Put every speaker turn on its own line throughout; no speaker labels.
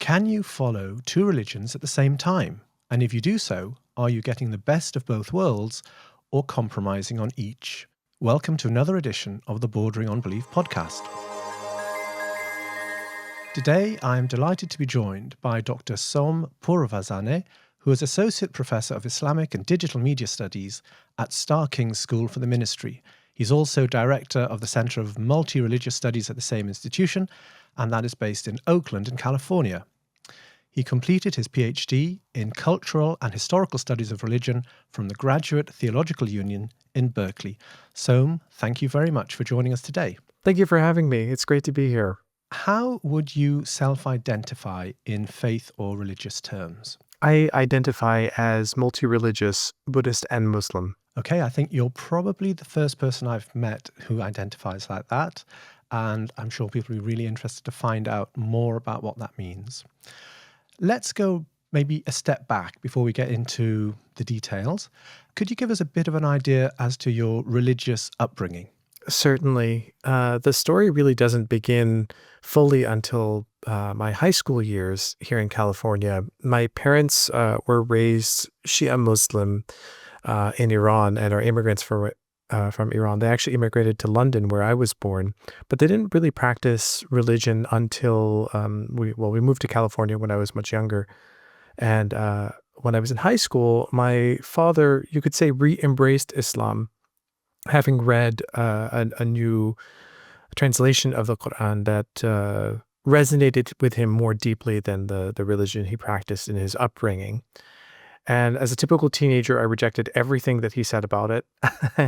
Can you follow two religions at the same time? And if you do so, are you getting the best of both worlds or compromising on each? Welcome to another edition of the Bordering on Belief podcast. Today, I am delighted to be joined by Dr Som Pourfarzaneh, who is Associate Professor of Islamic and Digital Media Studies at Starr School for the Ministry. He's also Director of the Center of Multireligious Studies at the same institution, and that is based in Oakland in California. He completed his PhD in Cultural and Historical Studies of Religion from the Graduate Theological Union in Berkley. Som, thank you very much for joining us today.
Thank you for having me. It's great to be here.
How would you self-identify in faith or religious terms?
I identify as multireligious, Buddhist and Muslim.
Okay, I think you're probably the first person I've met who identifies like that, and I'm sure people will be really interested to find out more about what that means. Let's go maybe a step back before we get into the details. Could you give us a bit of an idea as to your religious upbringing?
Certainly. The story really doesn't begin fully until my high school years here in California. My parents were raised Shia Muslim in Iran and are immigrants from Iran. They actually immigrated to London, where I was born, but they didn't really practice religion until we moved to California when I was much younger. And when I was in high school, my father, you could say, re-embraced Islam, having read a new translation of the Quran that resonated with him more deeply than the religion he practiced in his upbringing. And as a typical teenager, I rejected everything that he said about it.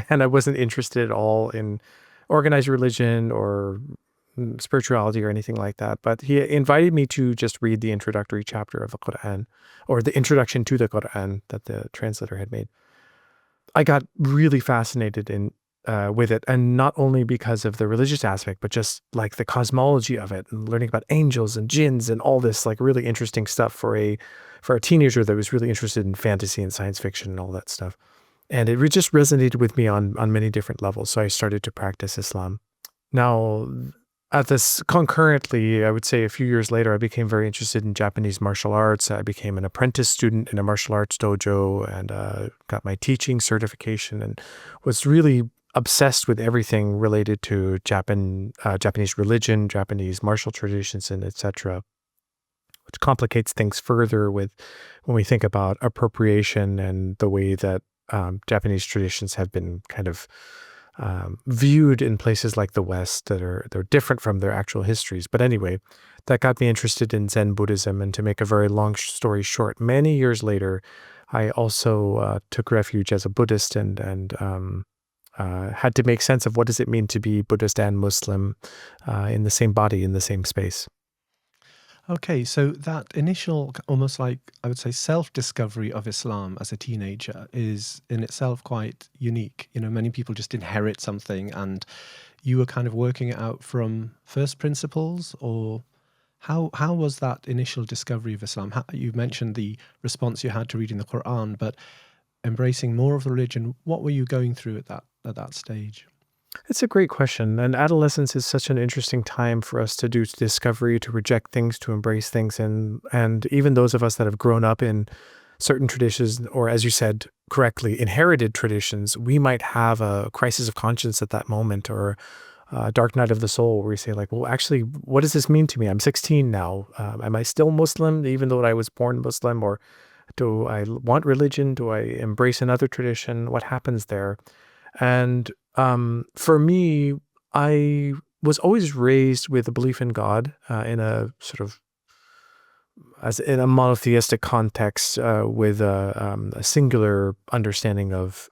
And I wasn't interested at all in organized religion or spirituality or anything like that. But he invited me to just read the introductory chapter of the Quran, or the introduction to the Quran that the translator had made. I got really fascinated with it, and not only because of the religious aspect, but just like the cosmology of it, and learning about angels and jinns and all this like really interesting stuff for a teenager that was really interested in fantasy and science fiction and all that stuff. And it just resonated with me on many different levels. So I started to practice Islam. Now, concurrently, I would say a few years later, I became very interested in Japanese martial arts. I became an apprentice student in a martial arts dojo and got my teaching certification and was really obsessed with everything related to Japanese religion, Japanese martial traditions, and etc., which complicates things further when we think about appropriation and the way that Japanese traditions have been kind of viewed in places like the West they're different from their actual histories. But anyway, that got me interested in Zen Buddhism. And to make a very long story short, many years later, I also took refuge as a Buddhist and had to make sense of what does it mean to be Buddhist and Muslim in the same body, in the same space.
Okay, so that initial, almost like, I would say, self-discovery of Islam as a teenager is in itself quite unique. You know, many people just inherit something, and you were kind of working it out from first principles, or how was that initial discovery of Islam? You mentioned the response you had to reading the Quran, but embracing more of the religion, what were you going through at that stage?
It's a great question. And adolescence is such an interesting time for us to do discovery, to reject things, to embrace things. And even those of us that have grown up in certain traditions, or as you said correctly, inherited traditions, we might have a crisis of conscience at that moment, or a dark night of the soul, where we say like, well, actually, what does this mean to me? I'm 16 now. Am I still Muslim, even though I was born Muslim? Or do I want religion? Do I embrace another tradition? What happens there? And for me, I was always raised with a belief in God in a sort of as in a monotheistic context with a singular understanding of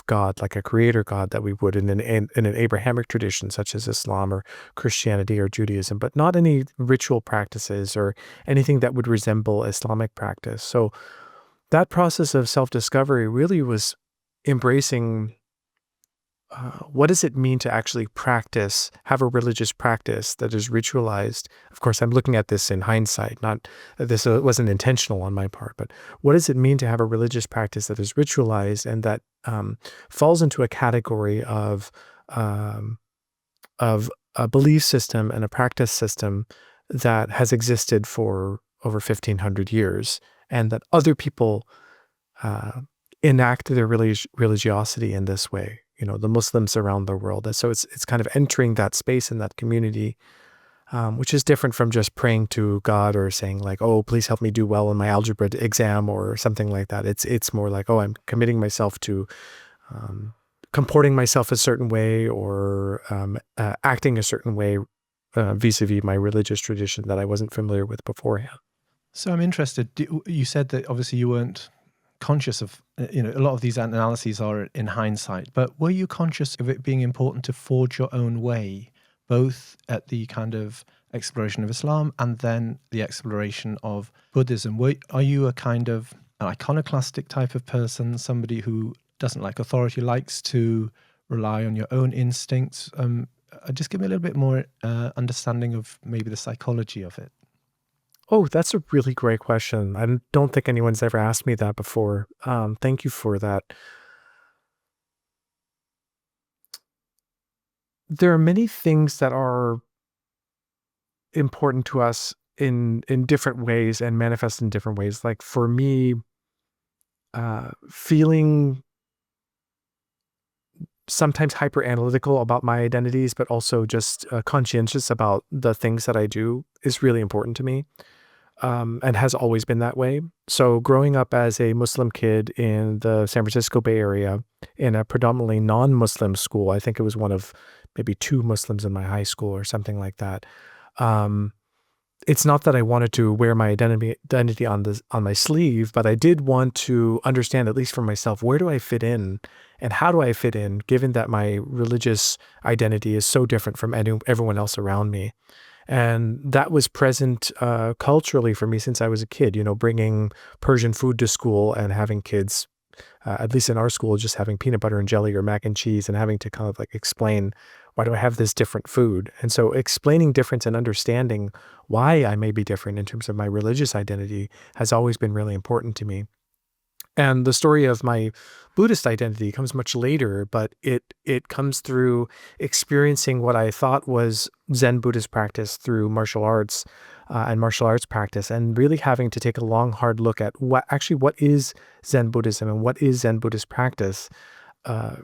God, like a creator God that we would in an Abrahamic tradition such as Islam or Christianity or Judaism, but not any ritual practices or anything that would resemble Islamic practice. So that process of self-discovery really was embracing what does it mean to actually have a religious practice that is ritualized? Of course, I'm looking at this in hindsight, not this wasn't intentional on my part, but what does it mean to have a religious practice that is ritualized and that falls into a category of a belief system and a practice system that has existed for over 1,500 years, and that other people enact their religiosity in this way, the Muslims around the world. And so it's kind of entering that space and that community, which is different from just praying to God or saying like, oh, please help me do well in my algebra exam or something like that. It's more like, oh, I'm committing myself to comporting myself a certain way or acting a certain way vis-a-vis my religious tradition that I wasn't familiar with beforehand.
So I'm interested, you said that obviously you weren't conscious of, a lot of these analyses are in hindsight, but were you conscious of it being important to forge your own way, both at the kind of exploration of Islam and then the exploration of Buddhism? Are you a kind of an iconoclastic type of person, somebody who doesn't like authority, likes to rely on your own instincts? Just give me a little bit more understanding of maybe the psychology of it.
Oh, that's a really great question. I don't think anyone's ever asked me that before. Thank you for that. There are many things that are important to us in different ways and manifest in different ways. Like for me, feeling sometimes hyper analytical about my identities, but also just conscientious about the things that I do is really important to me. And has always been that way. So growing up as a Muslim kid in the San Francisco Bay Area in a predominantly non-Muslim school, I think it was one of maybe 2 Muslims in my high school or something like that. It's not that I wanted to wear my identity on my sleeve, but I did want to understand, at least for myself, where do I fit in and how do I fit in, given that my religious identity is so different from everyone else around me. And that was present culturally for me since I was a kid, bringing Persian food to school and having kids, at least in our school, just having peanut butter and jelly or mac and cheese and having to kind of like explain, why do I have this different food? And so explaining difference and understanding why I may be different in terms of my religious identity has always been really important to me. And the story of my Buddhist identity comes much later, but it comes through experiencing what I thought was Zen Buddhist practice through martial arts and martial arts practice, and really having to take a long, hard look at what is Zen Buddhism and what is Zen Buddhist practice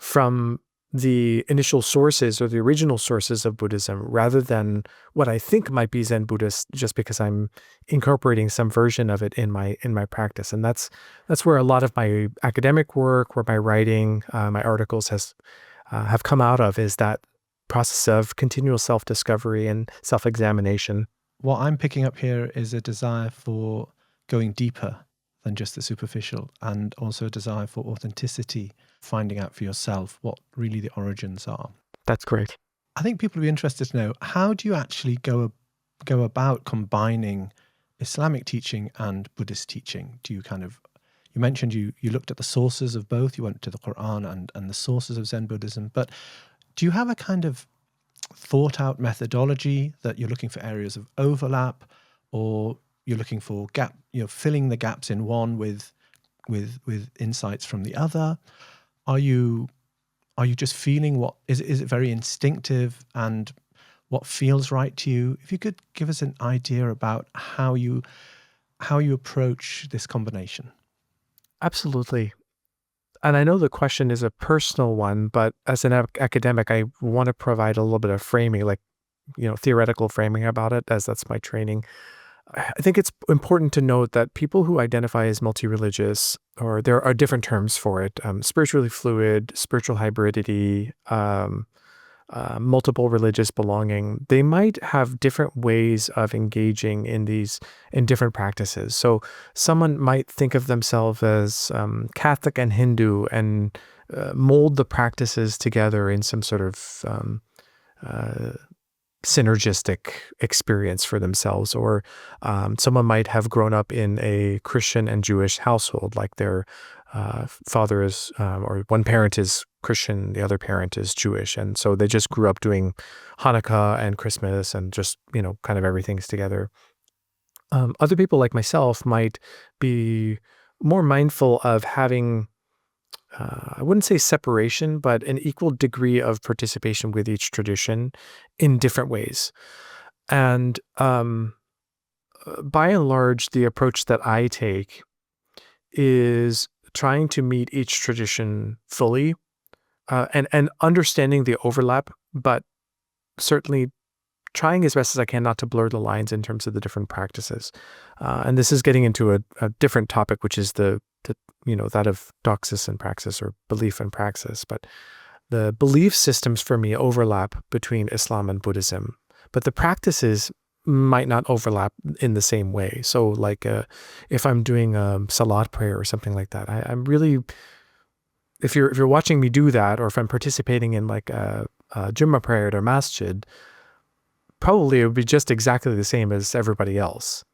from the initial sources or the original sources of Buddhism, rather than what I think might be Zen Buddhist, just because I'm incorporating some version of it in my practice. And that's where a lot of my academic work, where my writing, my articles have come out of, is that process of continual self-discovery and self-examination.
What I'm picking up here is a desire for going deeper than just the superficial, and also a desire for authenticity, finding out for yourself what really the origins are.
That's great.
I think people would be interested to know, how do you actually go about combining Islamic teaching and Buddhist teaching? Do you you mentioned you looked at the sources of both, you went to the Quran and the sources of Zen Buddhism, but do you have a kind of thought out methodology that you're looking for areas of overlap, or you're looking for filling the gaps in one with insights from the other? Are you just feeling is it very instinctive and what feels right to you? If you could give us an idea about how you approach this combination.
Absolutely. And I know the question is a personal one, but as an academic, I want to provide a little bit of framing, like, theoretical framing about it, as that's my training. I think it's important to note that people who identify as multireligious, or there are different terms for it, spiritually fluid, spiritual hybridity, multiple religious belonging, they might have different ways of engaging in different practices. So someone might think of themselves as Catholic and Hindu and mold the practices together in some sort of synergistic experience for themselves, or someone might have grown up in a Christian and Jewish household, like their father is, or one parent is Christian, the other parent is Jewish, and so they just grew up doing Hanukkah and Christmas and just, kind of everything's together. Other people like myself might be more mindful of having, I wouldn't say separation, but an equal degree of participation with each tradition in different ways. And by and large, the approach that I take is trying to meet each tradition fully, and understanding the overlap, but certainly trying as best as I can not to blur the lines in terms of the different practices. And this is getting into a different topic, which is the that of doxis and praxis, or belief and praxis. But the belief systems for me overlap between Islam and Buddhism, but the practices might not overlap in the same way. So like if I'm doing a salat prayer or something like that, I'm really, if you're watching me do that, or if I'm participating in like a Jummah prayer at a masjid, probably it would be just exactly the same as everybody else.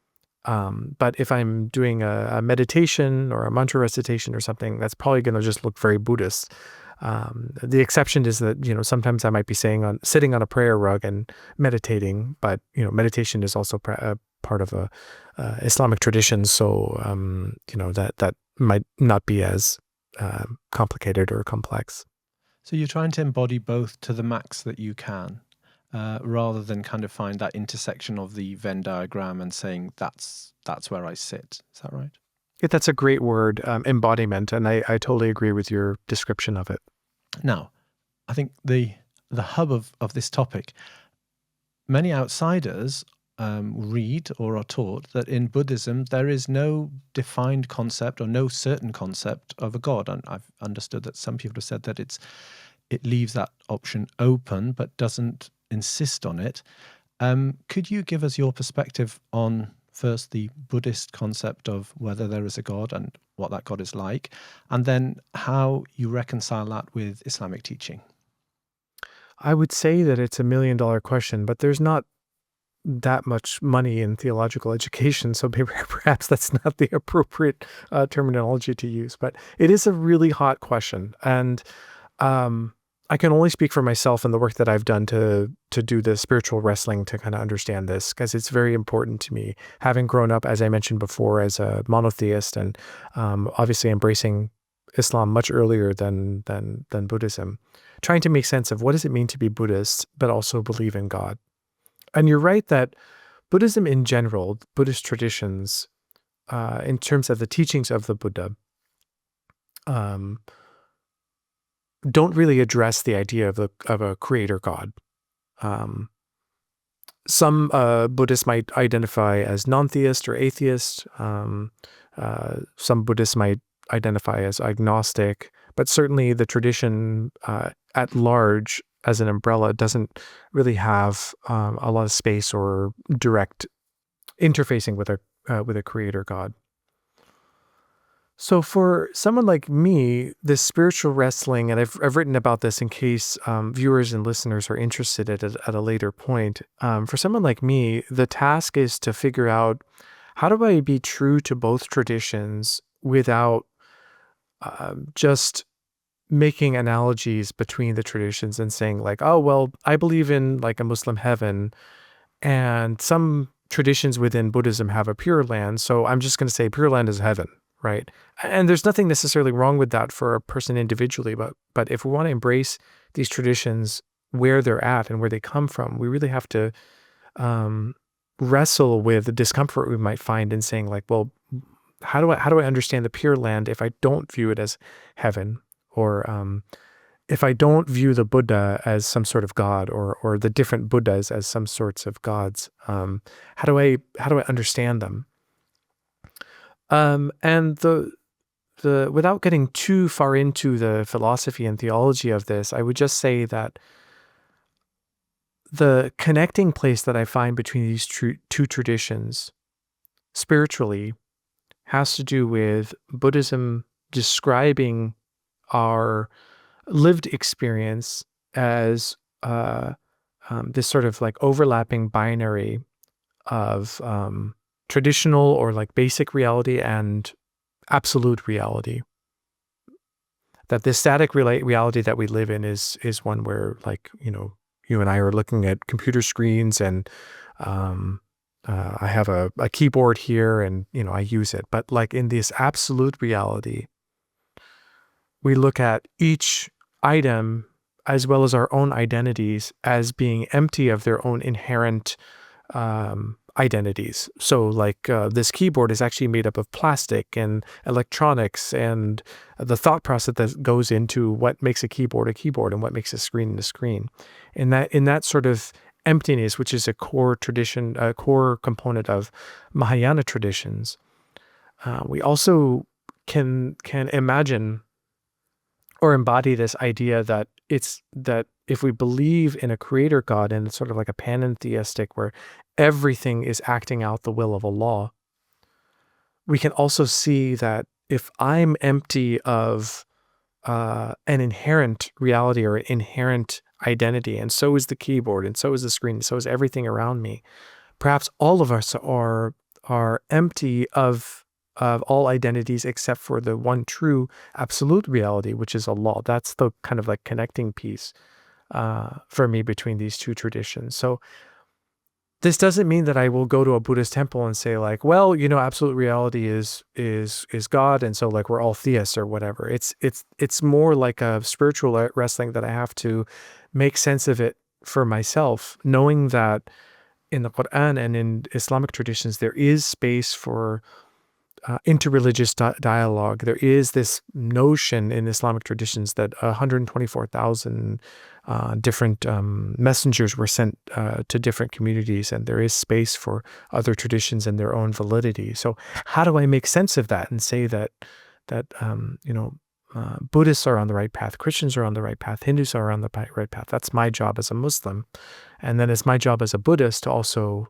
But if I'm doing a meditation or a mantra recitation or something, that's probably going to just look very Buddhist. The exception is that, sometimes I might be sitting on a prayer rug and meditating, but, meditation is also a part of a Islamic tradition. So, that might not be as complicated or complex.
So you're trying to embody both to the max that you can, rather than kind of find that intersection of the Venn diagram and saying that's where I sit. Is that right?
Yeah, that's a great word, embodiment, and I totally agree with your description of it.
Now, I think the hub of this topic, many outsiders read or are taught that in Buddhism there is no defined concept or no certain concept of a God. And I've understood that some people have said that it leaves that option open but doesn't insist on it. Could you give us your perspective on first the Buddhist concept of whether there is a God and what that God is like, and then how you reconcile that with Islamic teaching?
I would say that it's $1 million question, but there's not that much money in theological education, so perhaps that's not the appropriate terminology to use. But it is a really hot question, and I can only speak for myself and the work that I've done to do the spiritual wrestling to kind of understand this, because it's very important to me, having grown up, as I mentioned before, as a monotheist, and obviously embracing Islam much earlier than Buddhism, trying to make sense of what does it mean to be Buddhist, but also believe in God. And you're right that Buddhism in general, Buddhist traditions, in terms of the teachings of the Buddha, don't really address the idea of a creator God. Some Buddhists might identify as non-theist or atheist. Some Buddhists might identify as agnostic, but certainly the tradition at large, as an umbrella, doesn't really have a lot of space or direct interfacing with a creator God. So for someone like me, this spiritual wrestling, and I've written about this in case viewers and listeners are interested at a later point. For someone like me, the task is to figure out, how do I be true to both traditions without just making analogies between the traditions and saying like, oh, well, I believe in like a Muslim heaven, and some traditions within Buddhism have a Pure Land, so I'm just going to say Pure Land is heaven, right? And there's nothing necessarily wrong with that for a person individually, but if we want to embrace these traditions where they're at and where they come from, we really have to wrestle with the discomfort we might find in saying like, well, how do I understand the Pure Land if I don't view it as heaven? Or if I don't view the Buddha as some sort of God, or the different Buddhas as some sorts of gods, how do I understand them? And the without getting too far into the philosophy and theology of this, I would just say that the connecting place that I find between these two traditions spiritually has to do with Buddhism describing our lived experience as this sort of like overlapping binary of traditional or like basic reality and absolute reality. That this static reality that we live in is one where, like, you and I are looking at computer screens, and I have a keyboard here, and I use it. But like in this absolute reality, we look at each item as well as our own identities as being empty of their own inherent identities. So like this keyboard is actually made up of plastic and electronics and the thought process that goes into what makes a keyboard and what makes a screen a screen. And that in that sort of emptiness, which is a core tradition, a core component of Mahayana traditions, we also can imagine or embody this idea that if we believe in a creator God, and it's sort of like a panentheistic where everything is acting out the will of Allah, we can also see that if I'm empty of an inherent reality or an inherent identity, and so is the keyboard, and so is the screen, and so is everything around me, perhaps all of us are empty of all identities except for the one true absolute reality, which is Allah. That's the kind of like connecting piece for me between these two traditions. So this doesn't mean that I will go to a Buddhist temple and say like, well, absolute reality is God, and so like we're all theists or whatever. It's more like a spiritual wrestling that I have to make sense of it for myself, knowing that in the Quran and in Islamic traditions there is space for interreligious dialogue. There is this notion in Islamic traditions that 124,000 different messengers were sent to different communities, and there is space for other traditions and their own validity. So how do I make sense of that and say that Buddhists are on the right path, Christians are on the right path, Hindus are on the right path? That's my job as a Muslim. And then it's my job as a Buddhist to also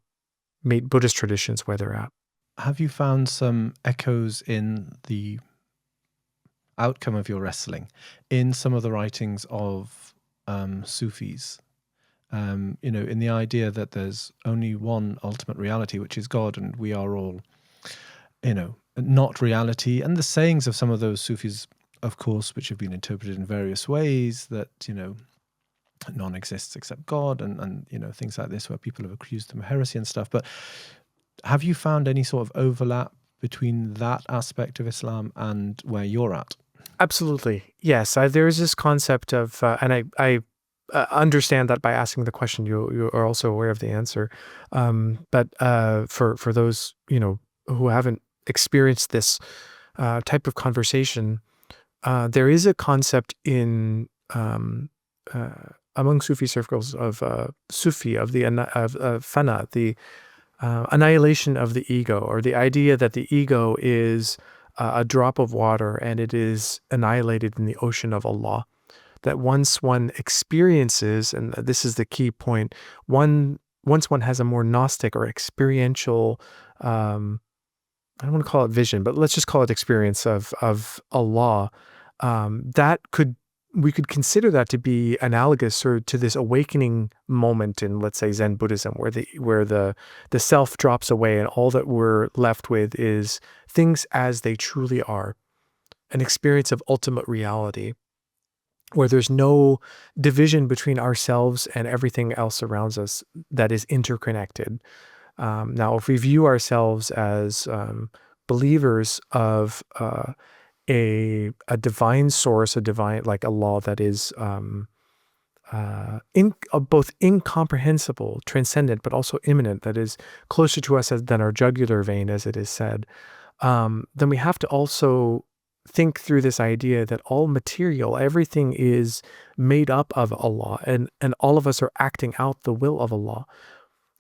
meet Buddhist traditions where they're at.
Have you found some echoes in the outcome of your wrestling in some of the writings of Sufis? In the idea that there's only one ultimate reality, which is God, and we are all, not reality. And the sayings of some of those Sufis, of course, which have been interpreted in various ways, that, none exists except God, and things like this, where people have accused them of heresy and stuff. But have you found any sort of overlap between that aspect of Islam and where you're at?
Absolutely. Yes. There is this concept of, and I understand that by asking the question, you are also aware of the answer. But for those, who haven't experienced this type of conversation, there is a concept in among Sufi circles of Sufi, of fana, the annihilation of the ego, or the idea that the ego is a drop of water and it is annihilated in the ocean of Allah. That once one experiences, and this is the key point, once one has a more Gnostic or experiential, I don't want to call it vision, but let's just call it experience of Allah, we could consider that to be analogous to this awakening moment in, let's say, Zen Buddhism, where the self drops away and all that we're left with is things as they truly are, an experience of ultimate reality, where there's no division between ourselves and everything else around us that is interconnected. Now, if we view ourselves as believers of a divine source, a divine, like Allah, that is both incomprehensible, transcendent, but also immanent, that is closer to us than our jugular vein, as it is said, then we have to also think through this idea that all material, everything is made up of Allah, and all of us are acting out the will of Allah.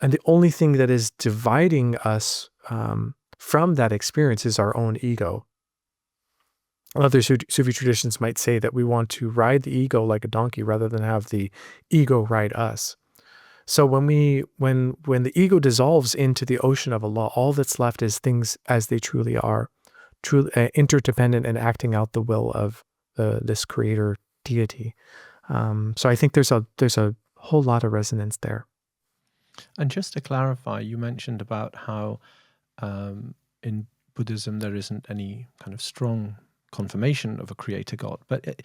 And the only thing that is dividing us from that experience is our own ego. Other Sufi traditions might say that we want to ride the ego like a donkey rather than have the ego ride us. So when the ego dissolves into the ocean of Allah, all that's left is things as they truly are, truly interdependent and acting out the will of this creator deity. So I think there's a whole lot of resonance there.
And just to clarify, you mentioned about how in Buddhism there isn't any kind of strong confirmation of a creator God. But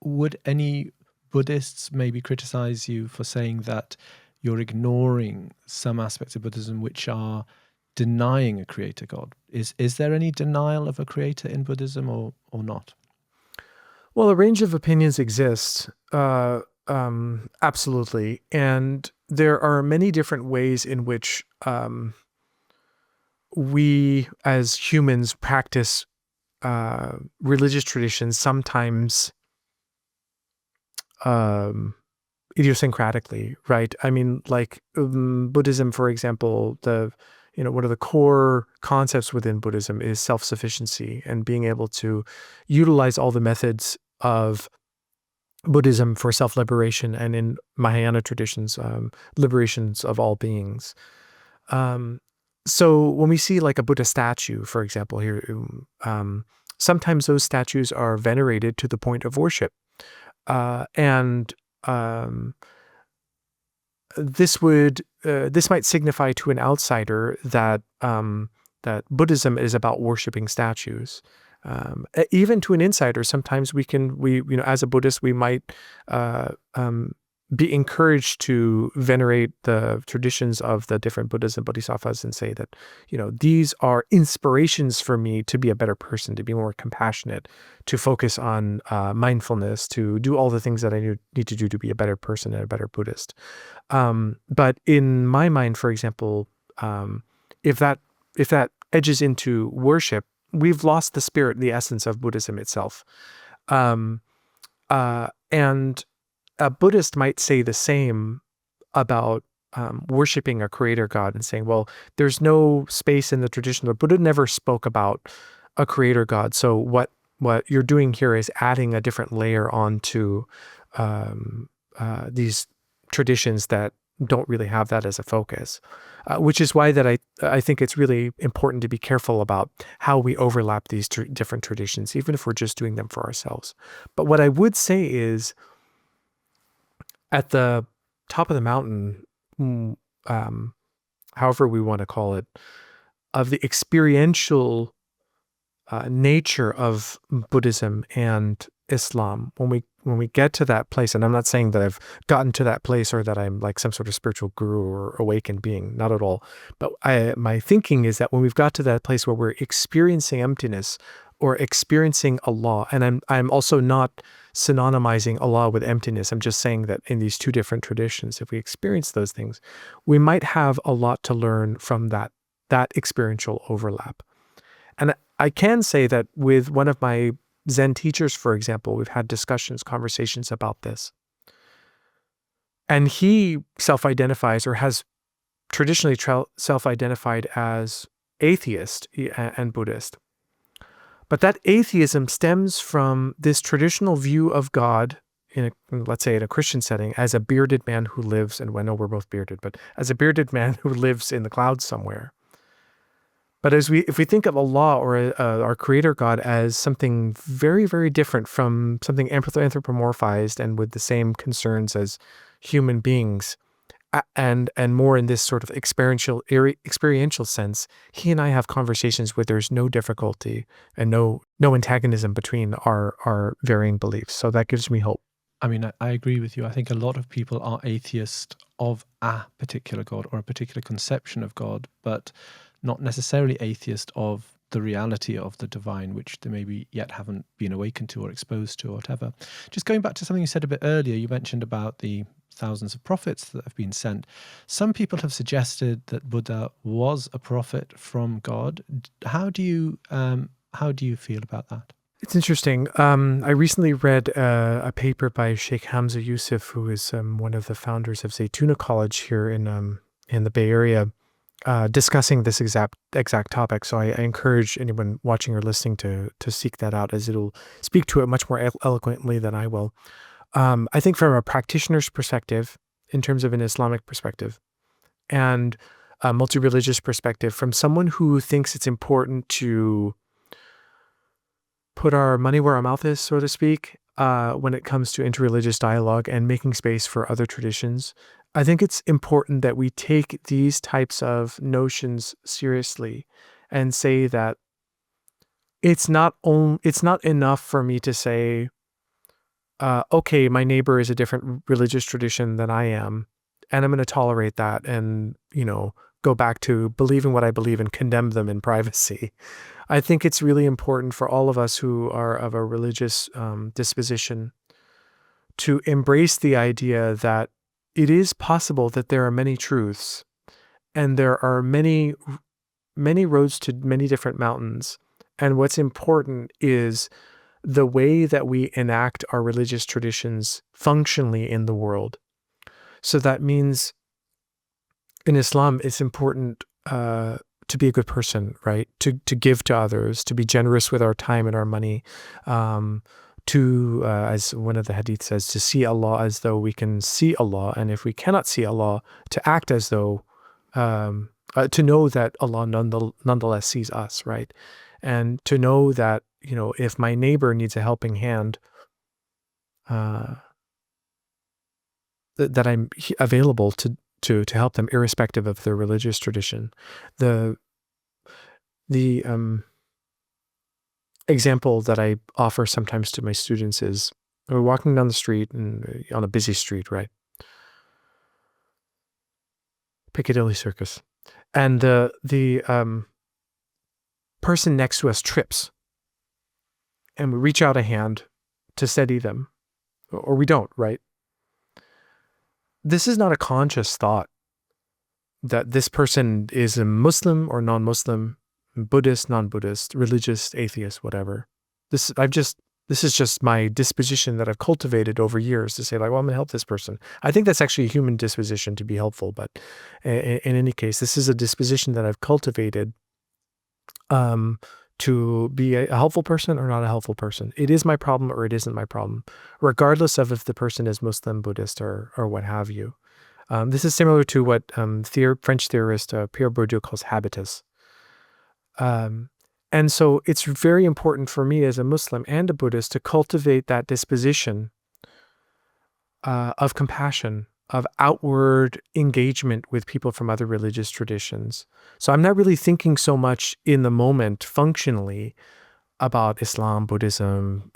would any Buddhists maybe criticize you for saying that you're ignoring some aspects of Buddhism which are denying a creator God? Is there any denial of a creator in Buddhism or not?
Well, a range of opinions exists. Absolutely. And there are many different ways in which we as humans practice religious traditions, sometimes idiosyncratically, right? I mean, like Buddhism, for example, one of the core concepts within Buddhism is self-sufficiency and being able to utilize all the methods of Buddhism for self-liberation, and in Mahayana traditions, liberations of all beings. So when we see like a Buddha statue, for example, here, sometimes those statues are venerated to the point of worship. And this might signify to an outsider that that Buddhism is about worshiping statues. Even to an insider, sometimes we as a Buddhist, we might be encouraged to venerate the traditions of the different Buddhas and Bodhisattvas and say that, these are inspirations for me to be a better person, to be more compassionate, to focus on mindfulness, to do all the things that I need to do to be a better person and a better Buddhist. But in my mind, for example, if that edges into worship, we've lost the spirit, the essence of Buddhism itself. And a Buddhist might say the same about worshiping a creator God and saying, well, there's no space in the tradition. The Buddha never spoke about a creator God. So what you're doing here is adding a different layer onto these traditions that don't really have that as a focus, which is why that I think it's really important to be careful about how we overlap these different traditions, even if we're just doing them for ourselves. But what I would say is, at the top of the mountain, however we want to call it, of the experiential nature of Buddhism and Islam, when we get to that place, and I'm not saying that I've gotten to that place or that I'm like some sort of spiritual guru or awakened being, not at all. But my thinking is that when we've got to that place where we're experiencing emptiness or experiencing Allah, and I'm also not synonymizing Allah with emptiness. I'm just saying that in these two different traditions, if we experience those things, we might have a lot to learn from that experiential overlap. And I can say that with one of my Zen teachers, for example, we've had conversations about this. And he self-identifies, or has traditionally self-identified as atheist and Buddhist. But that atheism stems from this traditional view of God, let's say in a Christian setting, as a bearded man who lives, and I know we're both bearded, but as a bearded man who lives in the clouds somewhere. But if we think of Allah or our creator God as something very, very different from something anthropomorphized and with the same concerns as human beings, and more in this sort of experiential sense, he and I have conversations where there's no difficulty and no antagonism between our varying beliefs. So that gives me hope.
I mean, I agree with you. I think a lot of people are atheist of a particular God or a particular conception of God, but not necessarily atheist of the reality of the divine, which they maybe yet haven't been awakened to or exposed to or whatever. Just going back to something you said a bit earlier, you mentioned about the thousands of prophets that have been sent. Some people have suggested that Buddha was a prophet from God. How do you feel about that?
It's interesting. I recently read a paper by Sheikh Hamza Yusuf, who is one of the founders of Zaytuna College here in the Bay Area, discussing this exact topic. So I encourage anyone watching or listening to seek that out, as it'll speak to it much more eloquently than I will. I think from a practitioner's perspective, in terms of an Islamic perspective, and a multi-religious perspective, from someone who thinks it's important to put our money where our mouth is, so to speak, when it comes to interreligious dialogue and making space for other traditions, I think it's important that we take these types of notions seriously and say that it's not enough for me to say, okay, my neighbor is a different religious tradition than I am, and I'm going to tolerate that and, go back to believing what I believe and condemn them in privacy. I think it's really important for all of us who are of a religious disposition to embrace the idea that it is possible that there are many truths and there are many roads to many different mountains. And what's important is the way that we enact our religious traditions functionally in the world. So that means in Islam, it's important to be a good person, right? To give to others, to be generous with our time and our money, to, as one of the hadith says, to see Allah as though we can see Allah. And if we cannot see Allah, to act as though, to know that Allah nonetheless sees us, right? And to know that, if my neighbor needs a helping hand, that I'm available to help them irrespective of their religious tradition. The example that I offer sometimes to my students is we're walking down the street and on a busy street, right? Piccadilly Circus. And the person next to us trips. And we reach out a hand to steady them. Or we don't, right? This is not a conscious thought that this person is a Muslim or non-Muslim, Buddhist, non-Buddhist, religious, atheist, whatever. This is just my disposition that I've cultivated over years to say, like, well, I'm going to help this person. I think that's actually a human disposition to be helpful, but in any case, this is a disposition that I've cultivated to be a helpful person or not a helpful person. It is my problem or it isn't my problem, regardless of if the person is Muslim, Buddhist, or what have you. This is similar to what French theorist Pierre Bourdieu calls habitus. And so it's very important for me as a Muslim and a Buddhist to cultivate that disposition of compassion, of outward engagement with people from other religious traditions. So I'm not really thinking so much in the moment functionally about Islam, Buddhism,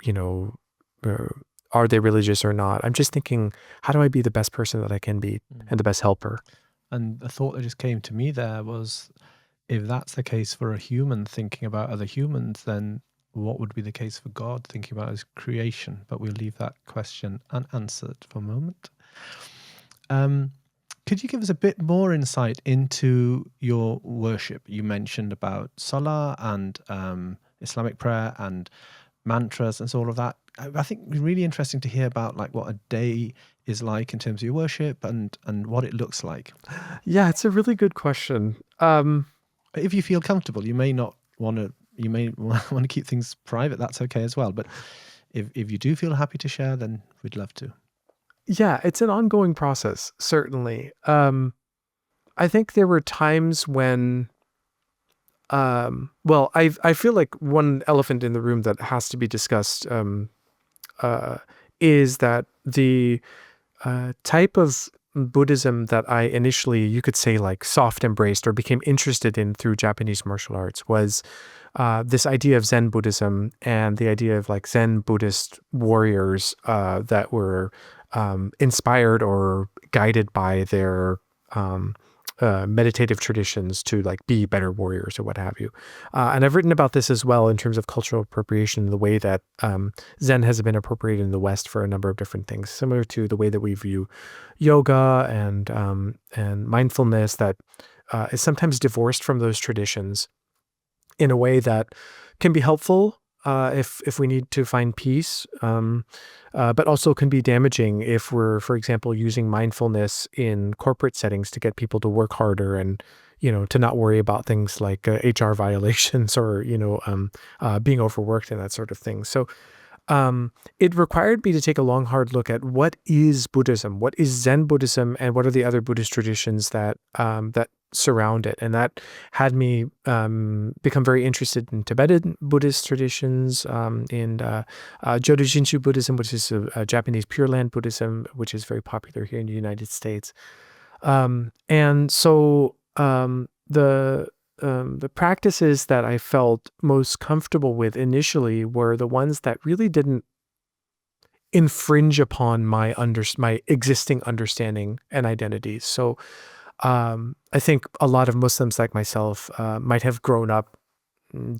are they religious or not? I'm just thinking, how do I be the best person that I can be and the best helper?
And the thought that just came to me there was, if that's the case for a human thinking about other humans, then what would be the case for God thinking about his creation? But we'll leave that question unanswered for a moment. Could you give us a bit more insight into your worship? You mentioned about Salah and Islamic prayer and mantras and so all of that. I think it's really interesting to hear about like what a day is like in terms of your worship and what it looks like.
Yeah, it's a really good question.
If you feel comfortable, you may want to keep things private. That's okay as well. But if you do feel happy to share, then we'd love to.
Yeah, it's an ongoing process, certainly. I think there were times when, I feel like one elephant in the room that has to be discussed is that the type of Buddhism that I initially, you could say, like soft embraced or became interested in through Japanese martial arts was this idea of Zen Buddhism and the idea of like Zen Buddhist warriors that were inspired or guided by their meditative traditions to like be better warriors or what have you. And I've written about this as well in terms of cultural appropriation, the way that Zen has been appropriated in the West for a number of different things, similar to the way that we view yoga and mindfulness that is sometimes divorced from those traditions in a way that can be helpful if we need to find peace, but also can be damaging if we're, for example, using mindfulness in corporate settings to get people to work harder and, to not worry about things like HR violations or, being overworked and that sort of thing. So it required me to take a long, hard look at what is Buddhism, what is Zen Buddhism, and what are the other Buddhist traditions that surround it. And that had me become very interested in Tibetan Buddhist traditions, in Jodo Shinshu Buddhism, which is a Japanese Pure Land Buddhism, which is very popular here in the United States. And so the practices that I felt most comfortable with initially were the ones that really didn't infringe upon my existing understanding and identities. So I think a lot of Muslims like myself might have grown up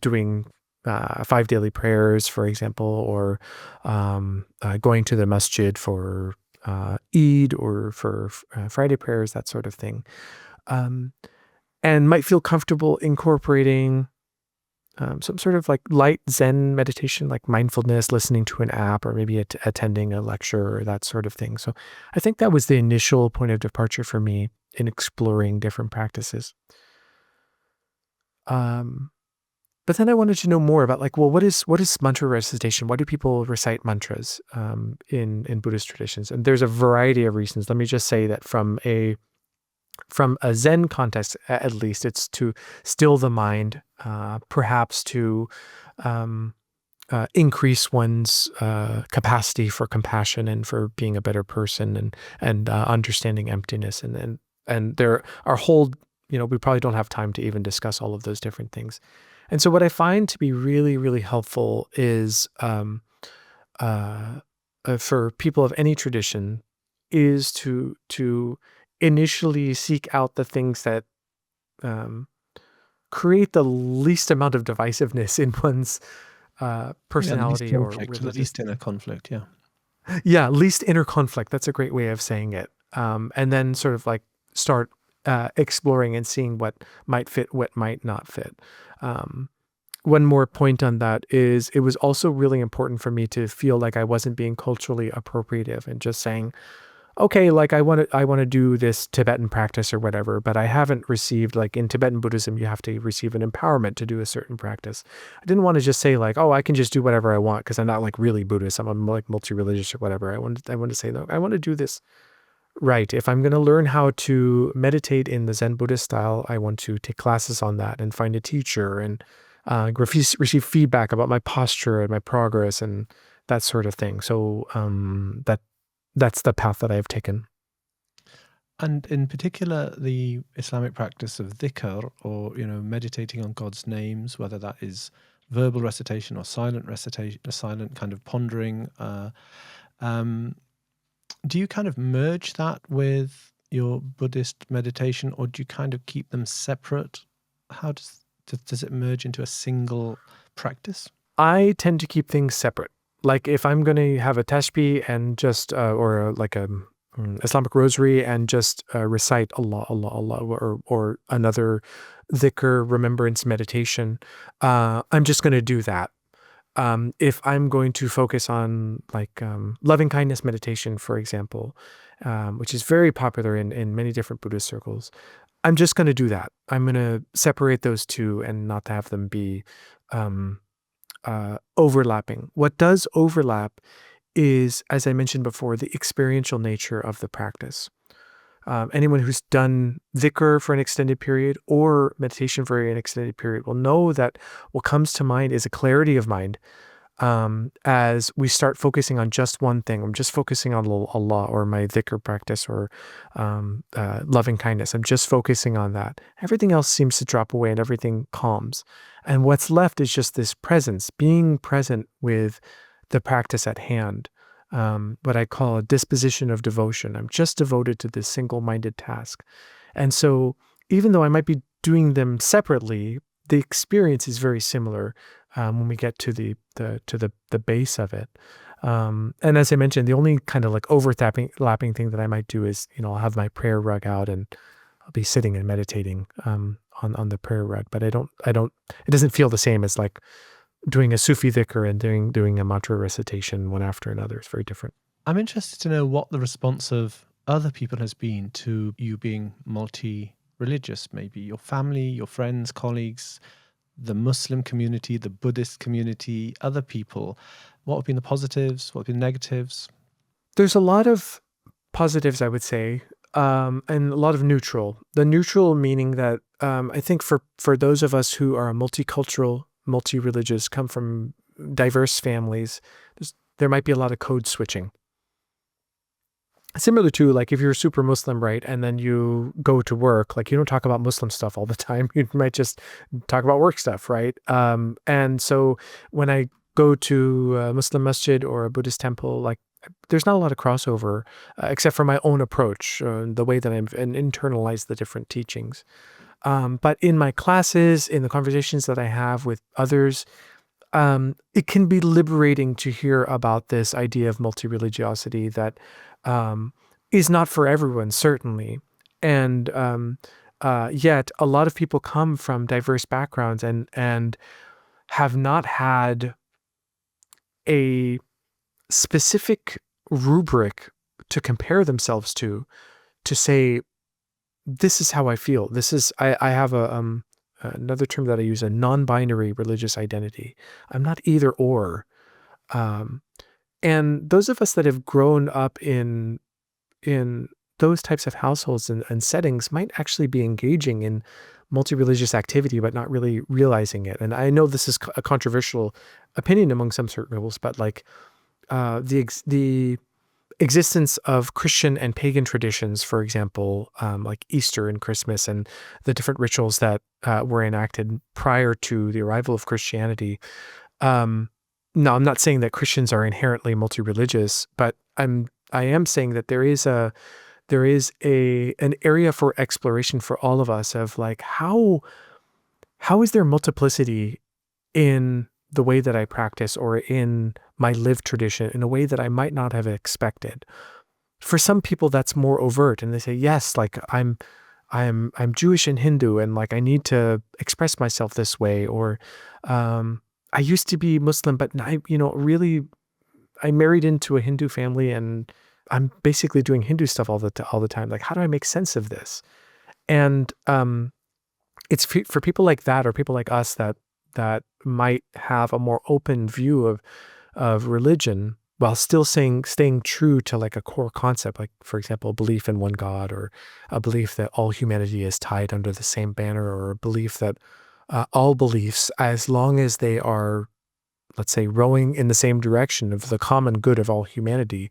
doing 5 daily prayers, for example, or going to the masjid for Eid or for Friday prayers, that sort of thing. And might feel comfortable incorporating some sort of like light Zen meditation, like mindfulness, listening to an app, or maybe attending a lecture or that sort of thing. So I think that was the initial point of departure for me in exploring different practices. But then I wanted to know more about like, well, what is mantra recitation? Why do people recite mantras in Buddhist traditions? And there's a variety of reasons. Let me just say that from a Zen context, at least, it's to still the mind, perhaps to increase one's capacity for compassion and for being a better person and understanding emptiness. And there are whole, we probably don't have time to even discuss all of those different things. And so what I find to be really, really helpful is for people of any tradition is to initially seek out the things that create the least amount of divisiveness in one's personality
or
religious.
The least inner conflict, yeah.
Yeah, least inner conflict. That's a great way of saying it. And then sort of like start exploring and seeing what might fit, what might not fit. One more point on that is it was also really important for me to feel like I wasn't being culturally appropriative and just saying, okay, like I want to do this Tibetan practice or whatever, but I haven't received, like in Tibetan Buddhism, you have to receive an empowerment to do a certain practice. I didn't want to just say like, oh, I can just do whatever I want because I'm not like really Buddhist. I'm like multireligious or whatever. I want to say, no, I want to do this right. If I'm going to learn how to meditate in the Zen Buddhist style, I want to take classes on that and find a teacher and receive feedback about my posture and my progress and that sort of thing. So that's the path that I have taken.
And in particular, the Islamic practice of Zikr, or meditating on God's names, whether that is verbal recitation or silent recitation, a silent kind of pondering. Do you kind of merge that with your Buddhist meditation, or do you kind of keep them separate? How does it merge into a single practice?
I tend to keep things separate. Like if I'm going to have a tashbih and just, or like a Islamic rosary and just recite Allah, Allah, Allah, or another dhikr, remembrance meditation, I'm just going to do that. If I'm going to focus on like loving kindness meditation, for example, which is very popular in many different Buddhist circles, I'm just going to do that. I'm going to separate those two and not have them be overlapping. What does overlap is, as I mentioned before, the experiential nature of the practice. Anyone who's done dhikr for an extended period or meditation for an extended period will know that what comes to mind is a clarity of mind as we start focusing on just one thing. I'm just focusing on Allah or my dhikr practice or loving kindness. I'm just focusing on that. Everything else seems to drop away and everything calms. And what's left is just this presence, being present with the practice at hand. What I call a disposition of devotion. I'm just devoted to this single-minded task. And so even though I might be doing them separately, the experience is very similar when we get to the base of it. And as I mentioned, the only kind of like overlapping thing that I might do is, I'll have my prayer rug out and I'll be sitting and meditating on the prayer rug. But it doesn't feel the same as like doing a Sufi dhikr and doing a mantra recitation one after another. It's very different.
I'm interested to know what the response of other people has been to you being multi-religious, maybe your family, your friends, colleagues, the Muslim community, the Buddhist community, other people. What have been the positives? What have been the negatives?
There's a lot of positives, I would say, and a lot of neutral. The neutral meaning that I think for those of us who are multicultural, multi-religious, come from diverse families, there might be a lot of code switching. Similar to like if you're super Muslim, right, and then you go to work, like you don't talk about Muslim stuff all the time. You might just talk about work stuff, right? And so when I go to a Muslim masjid or a Buddhist temple, like there's not a lot of crossover, except for my own approach, the way that I've internalized the different teachings. But in my classes, in the conversations that I have with others, it can be liberating to hear about this idea of multireligiosity that is not for everyone, certainly. And yet a lot of people come from diverse backgrounds and have not had a specific rubric to compare themselves to say, this is how I feel. This is, I have another term that I use, a non-binary religious identity. I'm not either or. And those of us that have grown up in those types of households and settings might actually be engaging in multi-religious activity, but not really realizing it. And I know this is a controversial opinion among some circles, but like the existence of Christian and pagan traditions, for example, like Easter and Christmas and the different rituals that were enacted prior to the arrival of Christianity. No, I'm not saying that Christians are inherently multi-religious, but I am saying that there is an area for exploration for all of us of like, how is there multiplicity in the way that I practice or in my lived tradition in a way that I might not have expected. For some people that's more overt, and they say, yes, like I'm Jewish and Hindu, and like I need to express myself this way, or I used to be Muslim, but I married into a Hindu family and I'm basically doing Hindu stuff all the time. Like, how do I make sense of this? And it's for people like that, or people like us that might have a more open view of religion while still staying true to like a core concept, like, for example, a belief in one God, or a belief that all humanity is tied under the same banner, or a belief that all beliefs, as long as they are, let's say, rowing in the same direction of the common good of all humanity,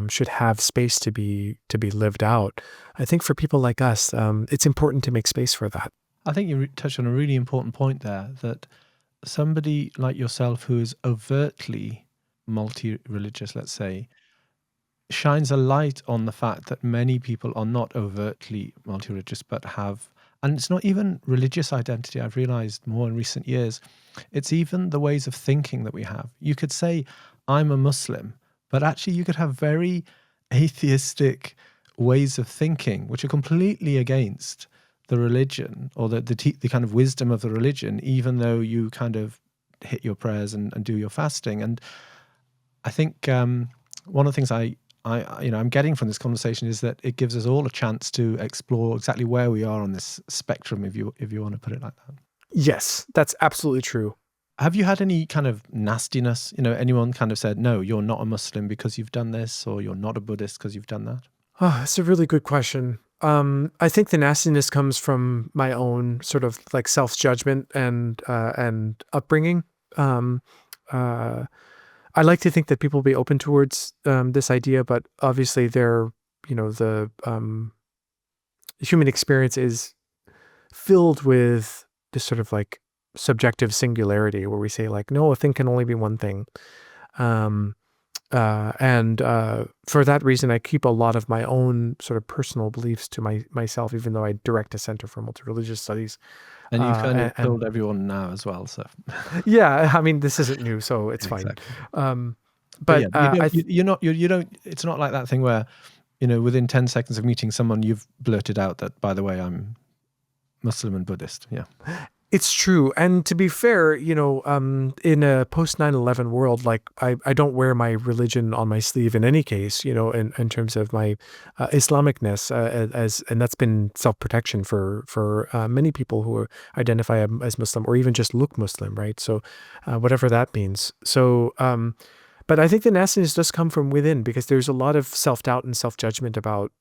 should have space to be lived out. I think for people like us, it's important to make space for that.
I think you touched on a really important point there, that somebody like yourself who is overtly multi-religious, let's say, shines a light on the fact that many people are not overtly multi-religious, but have, and it's not even religious identity, I've realized more in recent years, it's even the ways of thinking that we have. You could say, I'm a Muslim, but actually you could have very atheistic ways of thinking, which are completely against the religion, or the kind of wisdom of the religion, even though you kind of hit your prayers and do your fasting. And I think one of the things I'm getting from this conversation is that it gives us all a chance to explore exactly where we are on this spectrum, if you want to put it like that.
Yes, that's absolutely true.
Have you had any kind of nastiness? Anyone kind of said, no, you're not a Muslim because you've done this, or you're not a Buddhist because you've done that?
Oh, that's a really good question. I think the nastiness comes from my own sort of like self-judgment and upbringing. I like to think that people will be open towards this idea, but obviously the human experience is filled with this sort of like subjective singularity where we say like, no, a thing can only be one thing. And for that reason, I keep a lot of my own sort of personal beliefs to myself, even though I direct a center for multireligious studies.
And you've kind of told everyone now as well, so.
Yeah, I mean, this isn't new, so it's
Exactly.
fine. But
yeah, you don't. It's not like that thing where, within 10 seconds of meeting someone, you've blurted out that, by the way, I'm Muslim and Buddhist. Yeah.
It's true. And to be fair, in a post 9/11 world, like I don't wear my religion on my sleeve in any case, in terms of my Islamicness, and that's been self-protection for many people who identify as Muslim or even just look Muslim, right? So whatever that means. So, but I think the nastiness does come from within, because there's a lot of self-doubt and self-judgment about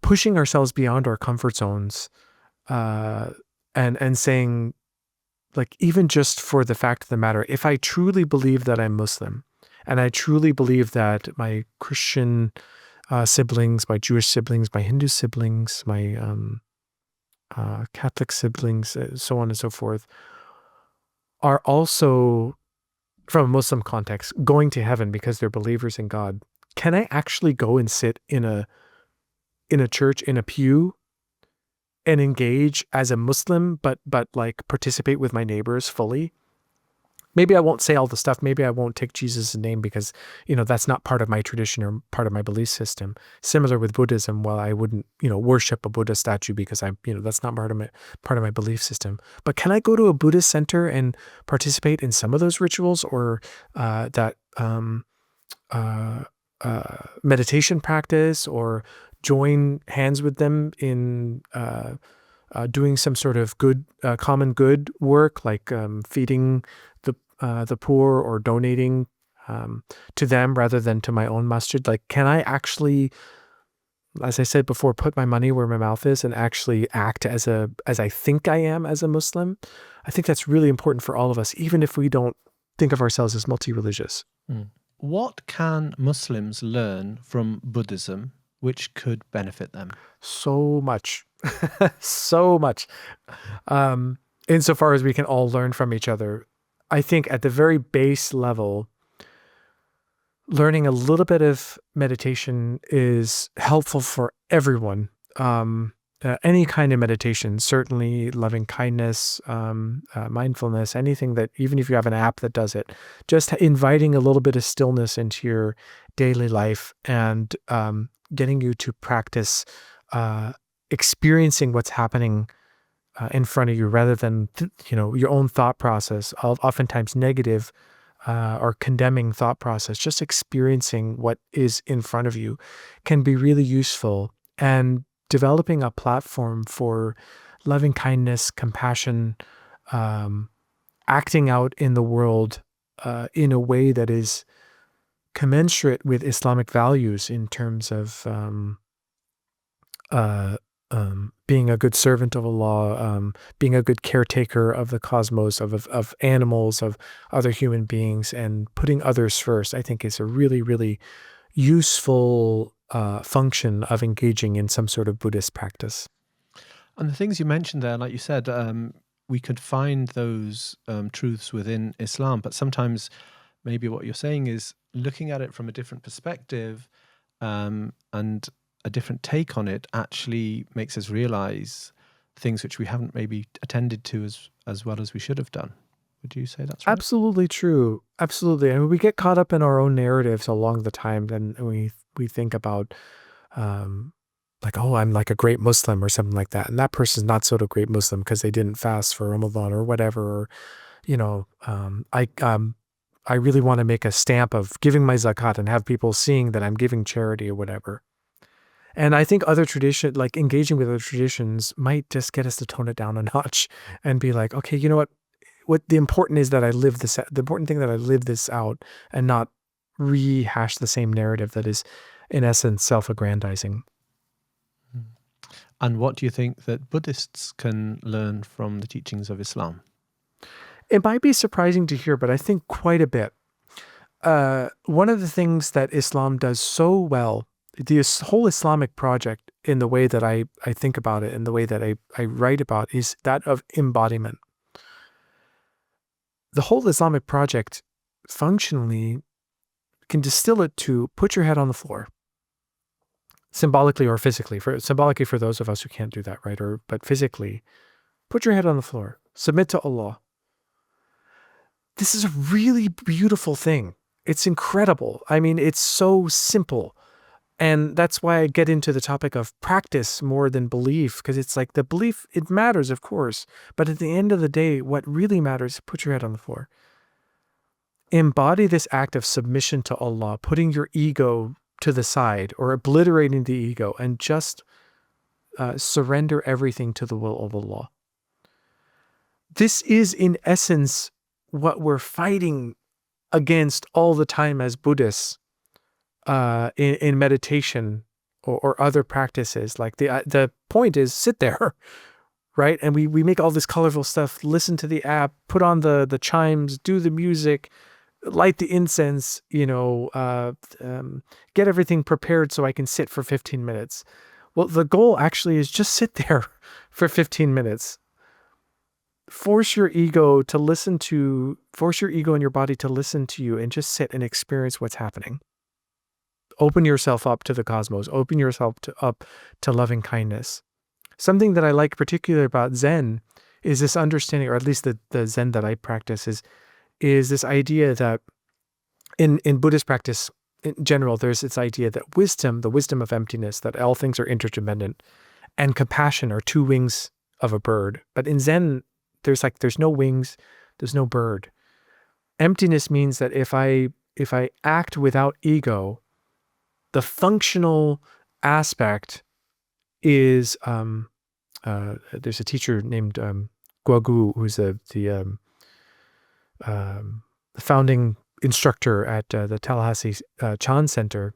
pushing ourselves beyond our comfort zones, and saying, like, even just for the fact of the matter, if I truly believe that I'm Muslim, and I truly believe that my Christian siblings, my Jewish siblings, my Hindu siblings, my Catholic siblings, so on and so forth, are also, from a Muslim context, going to heaven because they're believers in God, can I actually go and sit in a church, in a pew, and engage as a Muslim, but like participate with my neighbors fully? Maybe I won't say all the stuff. Maybe I won't take Jesus' name because, that's not part of my tradition or part of my belief system. Similar with Buddhism, while I wouldn't, worship a Buddha statue because that's not part of my belief system. But can I go to a Buddhist center and participate in some of those rituals or that meditation practice, or join hands with them in doing some sort of good, common good work, like feeding the poor or donating to them rather than to my own masjid? Like, can I actually, as I said before, put my money where my mouth is and actually act as I think I am as a Muslim? I think that's really important for all of us, even if we don't think of ourselves as multi-religious.
What can Muslims learn from Buddhism which could benefit them?
So much. So much. Insofar as we can all learn from each other. I think at the very base level, learning a little bit of meditation is helpful for everyone. Any kind of meditation, certainly loving kindness, mindfulness, anything that, even if you have an app that does it, just inviting a little bit of stillness into your daily life and getting you to practice experiencing what's happening in front of you rather than, your own thought process, oftentimes negative or condemning thought process. Just experiencing what is in front of you can be really useful. And developing a platform for loving kindness, compassion, acting out in the world in a way that is commensurate with Islamic values in terms of being a good servant of Allah, being a good caretaker of the cosmos, of animals, of other human beings, and putting others first, I think is a really, really useful function of engaging in some sort of Buddhist practice.
And the things you mentioned there, like you said, we could find those truths within Islam, but sometimes maybe what you're saying is looking at it from a different perspective and a different take on it actually makes us realize things which we haven't maybe attended to as well as we should have done. Would you say that's right?
Absolutely true. Absolutely. I mean, we get caught up in our own narratives along the time, and we think about like, oh, I'm like a great Muslim or something like that, and that person's not so great Muslim because they didn't fast for Ramadan or whatever. Or I really want to make a stamp of giving my zakat and have people seeing that I'm giving charity or whatever. And I think other tradition, like engaging with other traditions, might just get us to tone it down a notch and be like, okay, you know what? What the important is that I live this. The important thing that I live this out and not rehash the same narrative that is, in essence, self-aggrandizing.
And what do you think that Buddhists can learn from the teachings of Islam?
It might be surprising to hear, but I think quite a bit. One of the things that Islam does so well, the whole Islamic project, in the way that I think about it and the way that I write about, is that of embodiment. The whole Islamic project functionally can distill it to put your head on the floor, symbolically or physically. Symbolically for those of us who can't do that, right? But physically, put your head on the floor, submit to Allah. This is a really beautiful thing. It's incredible. I mean, it's so simple. And that's why I get into the topic of practice more than belief, because it's like the belief, it matters, of course. But at the end of the day, what really matters is put your head on the floor. Embody this act of submission to Allah, putting your ego to the side or obliterating the ego, and just surrender everything to the will of Allah. This is, in essence, what we're fighting against all the time as Buddhists. In meditation or other practices. Like the point is, sit there, right? And we make all this colorful stuff, listen to the app, put on the chimes, do the music, light the incense, get everything prepared so I can sit for 15 minutes. Well, the goal actually is just sit there for 15 minutes. Force your ego and your body to listen to you and just sit and experience what's happening. Open yourself up to the cosmos. Open yourself up to loving kindness. Something that I like particularly about Zen is this understanding, or at least the Zen that I practice, is is this idea that in Buddhist practice in general, there's this idea that wisdom, the wisdom of emptiness, that all things are interdependent, and compassion are two wings of a bird. But in Zen, there's no wings, there's no bird. Emptiness means that if I act without ego, the functional aspect is there's a teacher named Guagu, who's the founding instructor at the Tallahassee Chan Center.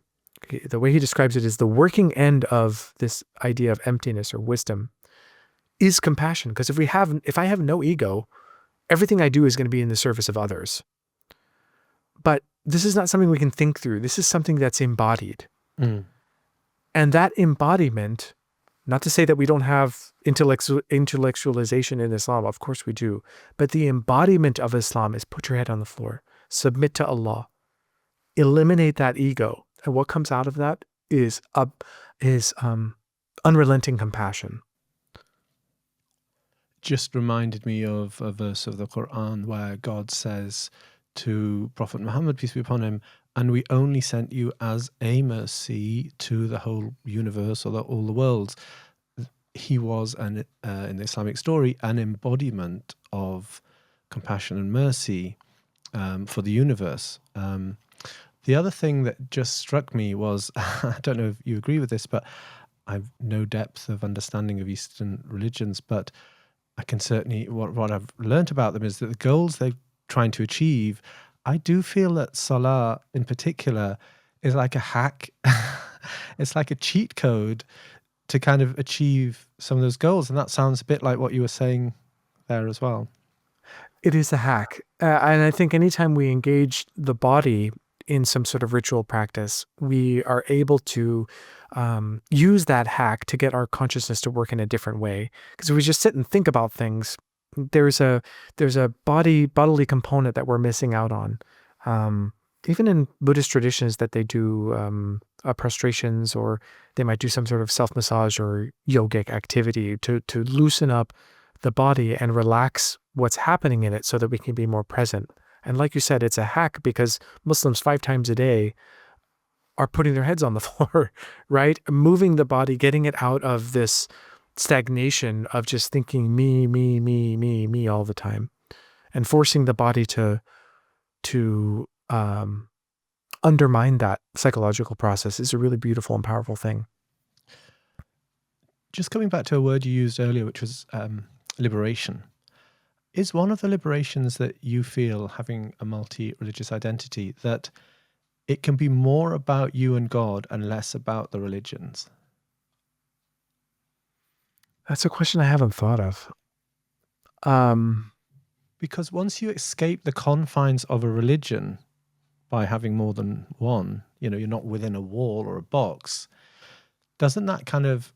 The way he describes it is the working end of this idea of emptiness or wisdom is compassion. Because if I have no ego, everything I do is going to be in the service of others. But this is not something we can think through. This is something that's embodied.
Mm.
And that embodiment, not to say that we don't have intellectualization in Islam, of course we do, but the embodiment of Islam is put your head on the floor, submit to Allah, eliminate that ego. And what comes out of that is unrelenting compassion.
Just reminded me of a verse of the Quran where God says to Prophet Muhammad, peace be upon him, and we only sent you as a mercy to the whole universe or all the worlds. He was, in the Islamic story, an embodiment of compassion and mercy for the universe. The other thing that just struck me was, I don't know if you agree with this, but I've no depth of understanding of Eastern religions, but I can certainly, what I've learned about them is that the goals they're trying to achieve, I do feel that Salah in particular is like a hack. It's like a cheat code to kind of achieve some of those goals. And that sounds a bit like what you were saying there as well.
It is a hack. And I think anytime we engage the body in some sort of ritual practice, we are able to use that hack to get our consciousness to work in a different way. Because if we just sit and think about things, there's a bodily component that we're missing out on. Even in Buddhist traditions that they do prostrations, or they might do some sort of self-massage or yogic activity to loosen up the body and relax what's happening in it so that we can be more present. And like you said, it's a hack because Muslims 5 times a day are putting their heads on the floor, right? Moving the body, getting it out of this stagnation of just thinking me, me, me, me, me all the time, and forcing the body to undermine that psychological process is a really beautiful and powerful thing.
Just coming back to a word you used earlier, which was liberation. Is one of the liberations that you feel, having a multi-religious identity, that it can be more about you and God and less about the religions?
That's a question I haven't thought of.
Because once you escape the confines of a religion by having more than one, you're not within a wall or a box, doesn't that kind of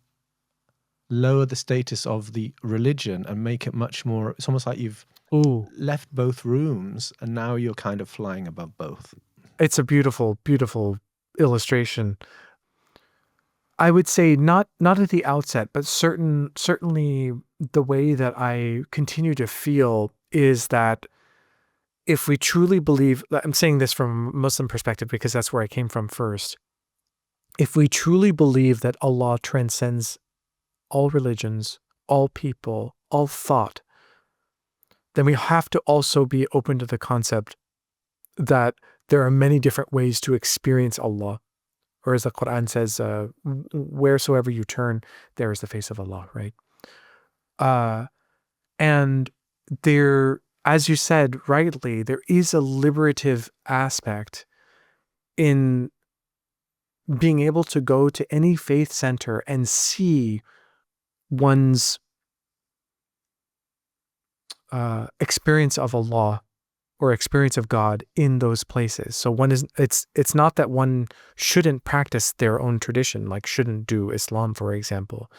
lower the status of the religion and make it much more, it's almost like you've left both rooms and now you're kind of flying above both?
It's a beautiful, beautiful illustration. I would say not at the outset, but certainly the way that I continue to feel is that if we truly believe, I'm saying this from a Muslim perspective because that's where I came from first. If we truly believe that Allah transcends all religions, all people, all thought, then we have to also be open to the concept that there are many different ways to experience Allah. Or as the Quran says, wheresoever you turn, there is the face of Allah, right? And there, as you said rightly, there is a liberative aspect in being able to go to any faith center and see one's experience of Allah or experience of God in those places. So it's not that one shouldn't practice their own tradition, like shouldn't do Islam, for example,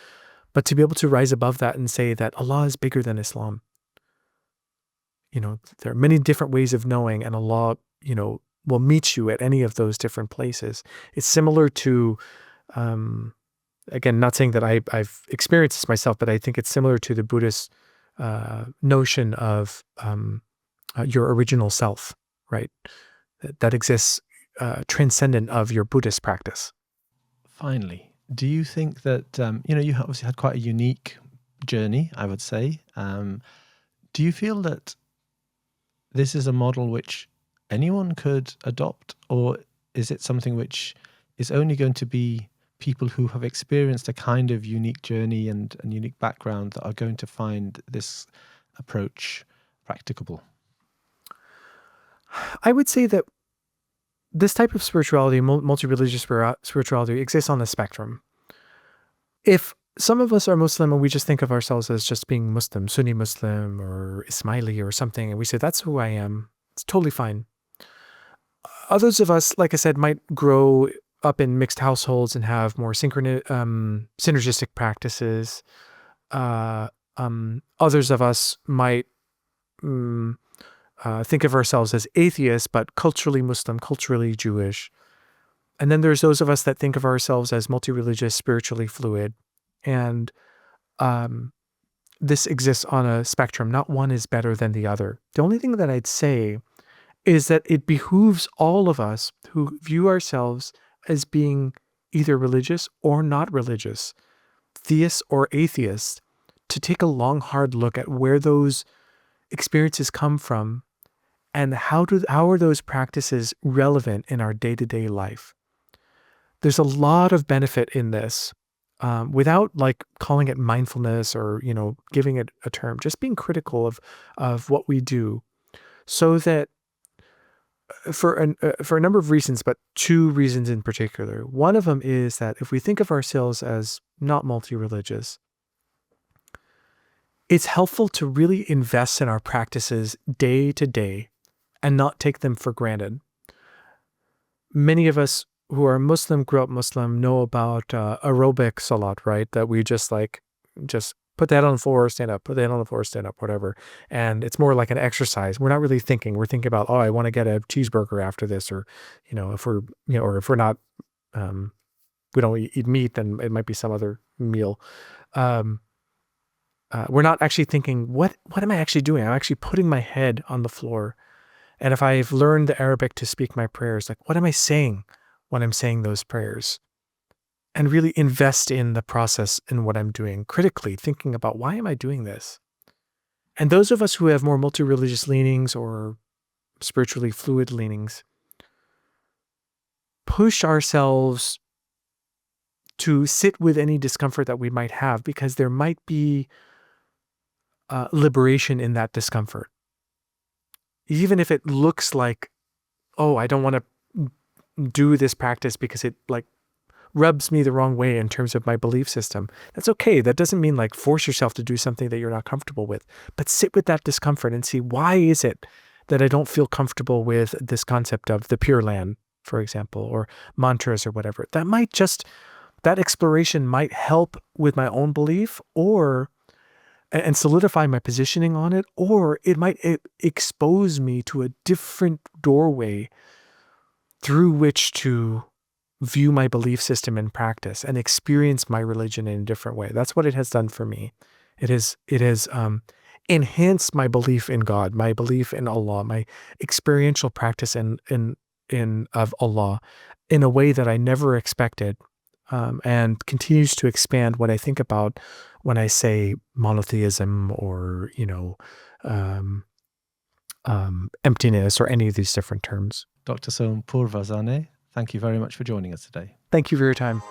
but to be able to rise above that and say that Allah is bigger than Islam. There are many different ways of knowing, and Allah, will meet you at any of those different places. It's similar to, again, not saying that I've experienced this myself, but I think it's similar to the Buddhist notion of your original self, right? That exists transcendent of your Buddhist practice.
Finally, do you think that, you obviously had quite a unique journey, I would say. Do you feel that this is a model which anyone could adopt, or is it something which is only going to be people who have experienced a kind of unique journey and unique background that are going to find this approach practicable?
I would say that this type of spirituality, multi-religious spirituality, exists on a spectrum. If some of us are Muslim and we just think of ourselves as just being Muslim, Sunni Muslim or Ismaili or something, and we say, that's who I am, it's totally fine. Others of us, like I said, might grow up in mixed households and have more synergistic practices. Others of us might think of ourselves as atheists, but culturally Muslim, culturally Jewish. And then there's those of us that think of ourselves as multi-religious, spiritually fluid. And this exists on a spectrum. Not one is better than the other. The only thing that I'd say is that it behooves all of us who view ourselves as being either religious or not religious, theists or atheists, to take a long, hard look at where those experiences come from and how are those practices relevant in our day-to-day life. There's a lot of benefit in this, without like calling it mindfulness or giving it a term. Just being critical of what we do, so that for a number of reasons, but two reasons in particular. One of them is that if we think of ourselves as not multi-religious, it's helpful to really invest in our practices day to day and not take them for granted. Many of us who are Muslim, grew up Muslim, know about aerobic salat, right? That we just put that on the floor, stand up, put that on the floor, stand up, whatever. And it's more like an exercise. We're not really thinking. We're thinking about, I want to get a cheeseburger after this, or, if we're, or if we're not, we don't eat meat, then it might be some other meal. We're not actually thinking, what am I actually doing? I'm actually putting my head on the floor. And if I've learned the Arabic to speak my prayers, like, what am I saying when I'm saying those prayers? And really invest in the process in what I'm doing, critically thinking about, why am I doing this? And those of us who have more multi-religious leanings or spiritually fluid leanings push ourselves to sit with any discomfort that we might have, because there might be liberation in that discomfort. Even if it looks like, I don't want to do this practice because it rubs me the wrong way in terms of my belief system. That's okay. That doesn't mean force yourself to do something that you're not comfortable with, but sit with that discomfort and see, why is it that I don't feel comfortable with this concept of the Pure Land, for example, or mantras or whatever. That exploration might help with my own belief and solidify my positioning on it, or it might expose me to a different doorway through which to view my belief system in practice and experience my religion in a different way. That's what it has done for me. It has enhanced my belief in God, my belief in Allah, my experiential practice of Allah in a way that I never expected, and continues to expand when I think about when I say monotheism or emptiness or any of these different terms.
Dr. Som Pourfarzaneh, thank you very much for joining us today.
Thank you for your time.